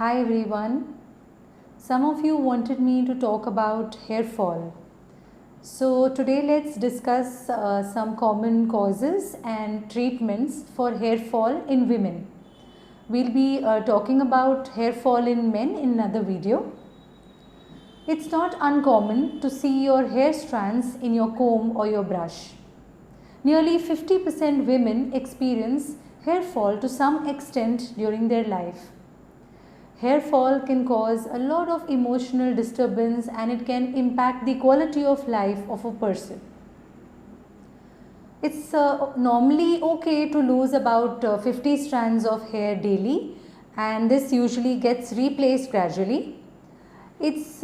Hi everyone. Some of you wanted me to talk about hair fall. So today let's discuss some common causes and treatments for hair fall in women. We'll be talking about hair fall in men in another video. It's not uncommon to see your hair strands in your comb or your brush. Nearly 50% women experience hair fall to some extent during their life. Hair fall can cause a lot of emotional disturbance and it can impact the quality of life of a person. It's normally okay to lose about 50 strands of hair daily, and this usually gets replaced gradually. It's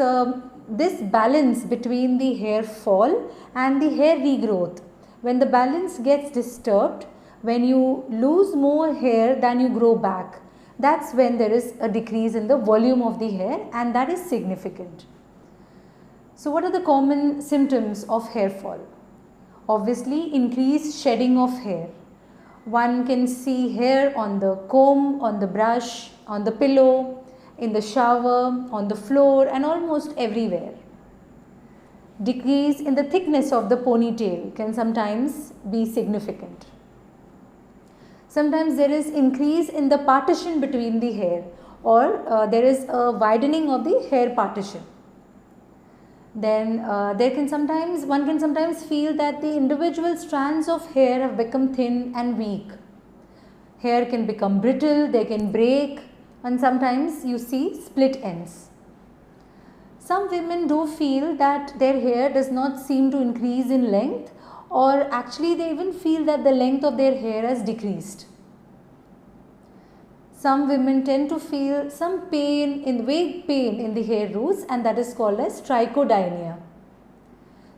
this balance between the hair fall and the hair regrowth. When the balance gets disturbed, when you lose more hair than you grow back, that's when there is a decrease in the volume of the hair, and that is significant. So what are the common symptoms of hair fall? Obviously, increased shedding of hair. One can see hair on the comb, on the brush, on the pillow, in the shower, on the floor, and almost everywhere. Decrease in the thickness of the ponytail can sometimes be significant. Sometimes there is increase in the partition between the hair, or there is a widening of the hair partition. Then one can sometimes feel that the individual strands of hair have become thin and weak. Hair can become brittle, they can break, and sometimes you see split ends. Some women do feel that their hair does not seem to increase in length, or actually they even feel that the length of their hair has decreased. Some women tend to feel some vague pain in the hair roots, and that is called as trichodynia.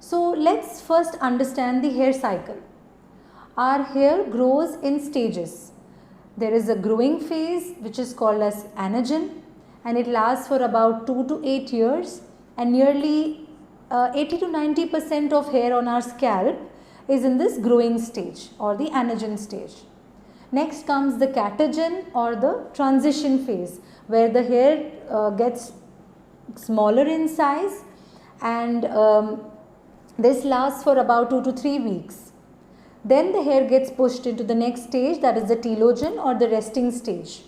So let's first understand the hair cycle. Our hair grows in stages. There is a growing phase which is called as anagen, and it lasts for about 2 to 8 years, and nearly 80 to 90% of hair on our scalp is in this growing stage or the anagen stage. Next comes the catagen or the transition phase, where the hair gets smaller in size, and this lasts for about 2 to 3 weeks. Then the hair gets pushed into the next stage, that is the telogen or the resting stage.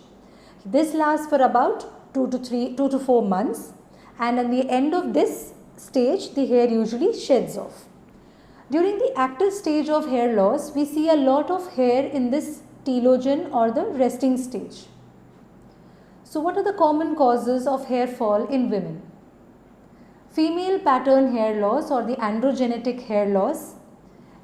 This lasts for about 2 to 4 months, and at the end of this stage the hair usually sheds off. During the active stage of hair loss, we see a lot of hair in this telogen or the resting stage. So what are the common causes of hair fall in women? Female pattern hair loss or the androgenetic hair loss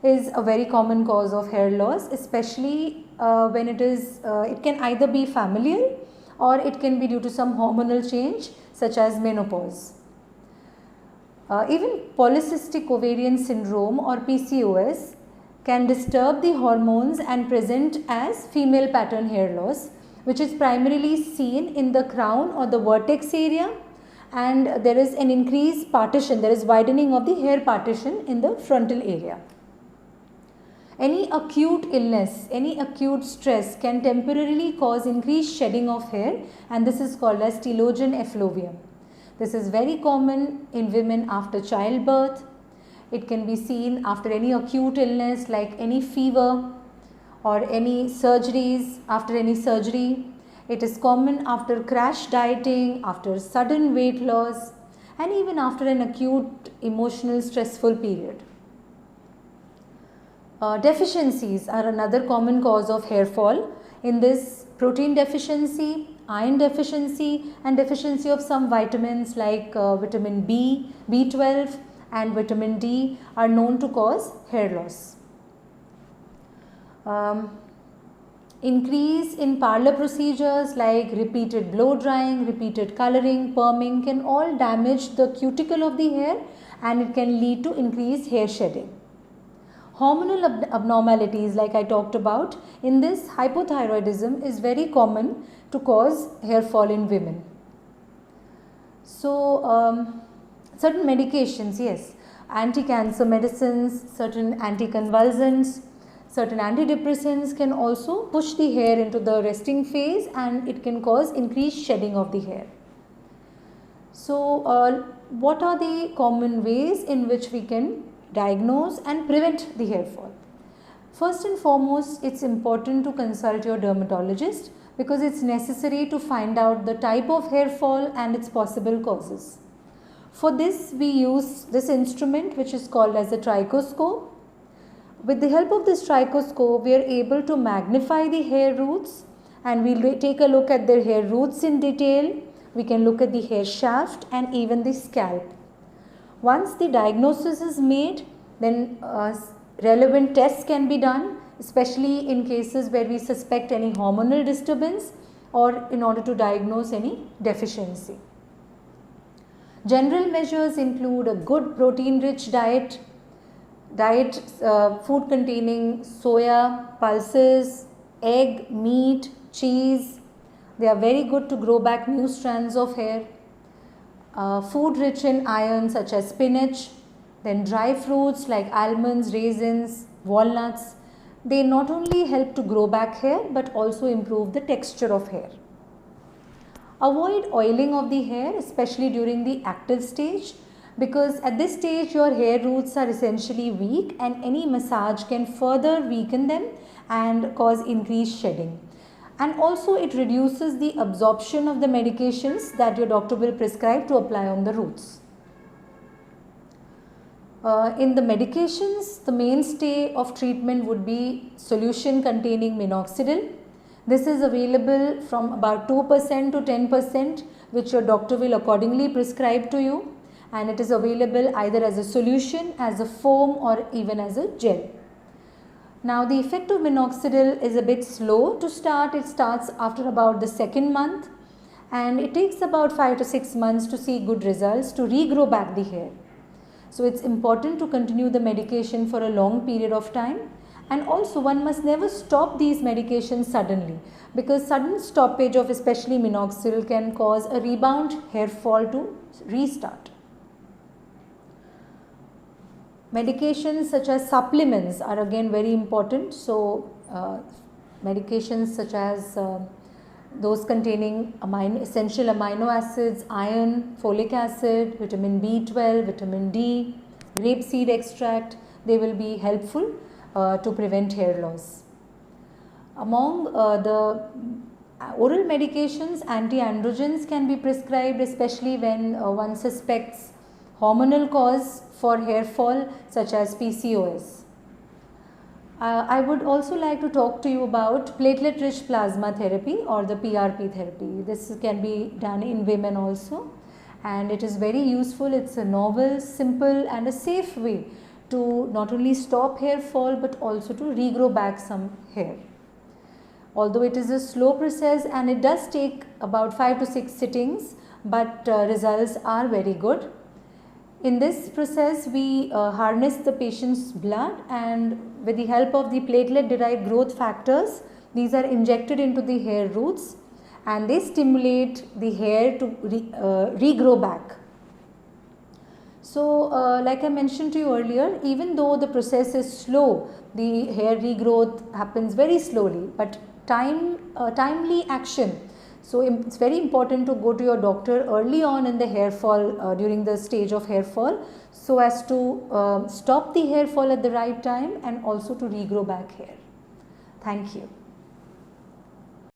is a very common cause of hair loss, especially when it can either be familial or it can be due to some hormonal change such as menopause. Even polycystic ovarian syndrome or PCOS can disturb the hormones and present as female pattern hair loss, which is primarily seen in the crown or the vertex area, and there is an increased partition, there is widening of the hair partition in the frontal area. Any acute illness, any acute stress can temporarily cause increased shedding of hair, and this is called as telogen effluvium. This is very common in women after childbirth. It can be seen after any acute illness like any fever or any surgeries, after any surgery. It is common after crash dieting, after sudden weight loss, and even after an acute emotional stressful period. Deficiencies are another common cause of hair fall. In this, protein deficiency, iron deficiency, and deficiency of some vitamins like vitamin B, B12 and vitamin D are known to cause hair loss. Increase in parlor procedures like repeated blow drying, repeated coloring, perming can all damage the cuticle of the hair, and it can lead to increased hair shedding. Hormonal abnormalities, like I talked about, in this hypothyroidism is very common to cause hair fall in women. So certain medications, yes, anti-cancer medicines, certain anticonvulsants, Certain antidepressants can also push the hair into the resting phase and it can cause increased shedding of the hair. So, what are the common ways in which we can diagnose and prevent the hair fall? First and foremost, it's important to consult your dermatologist because it's necessary to find out the type of hair fall and its possible causes. For this, we use this instrument which is called as a trichoscope. With the help of this trichoscope, we are able to magnify the hair roots and we'll take a look at the hair roots in detail. We can look at the hair shaft and even the scalp. Once the diagnosis is made, then relevant tests can be done, especially in cases where we suspect any hormonal disturbance or in order to diagnose any deficiency. General measures include a good protein-rich diet, food containing soya, pulses, egg, meat, cheese. They are very good to grow back new strands of hair. Food rich in iron such as spinach, then dry fruits like almonds, raisins, walnuts. They not only help to grow back hair but also improve the texture of hair. Avoid oiling of the hair, especially during the active stage, because at this stage your hair roots are essentially weak and any massage can further weaken them and cause increased shedding. And also it reduces the absorption of the medications that your doctor will prescribe to apply on the roots. In the medications, the mainstay of treatment would be solution containing minoxidil. This is available from about 2% to 10%, which your doctor will accordingly prescribe to you, and it is available either as a solution, as a foam or even as a gel. Now the effect of minoxidil is a bit slow to start. It starts after about the second month and it takes about 5 to 6 months to see good results to regrow back the hair. So it's important to continue the medication for a long period of time, and also one must never stop these medications suddenly because sudden stoppage of especially minoxidil can cause a rebound hair fall to restart. Medications such as supplements are again very important. So, medications such as those containing essential amino acids, iron, folic acid, vitamin B12, vitamin D, grapeseed extract, they will be helpful to prevent hair loss. Among the oral medications, anti-androgens can be prescribed, especially when one suspects hormonal cause for hair fall such as PCOS. I would also like to talk to you about platelet rich plasma therapy or the PRP therapy. This can be done in women also and it is very useful. It's a novel, simple and a safe way to not only stop hair fall but also to regrow back some hair. Although it is a slow process and it does take about 5 to 6 sittings, but results are very good. In this process, we harness the patient's blood and with the help of the platelet derived growth factors, these are injected into the hair roots and they stimulate the hair to regrow back. So, like I mentioned to you earlier, even though the process is slow, the hair regrowth happens very slowly, but timely action. So, it's very important to go to your doctor early on in the hair fall during the stage of hair fall, so as to stop the hair fall at the right time and also to regrow back hair. Thank you.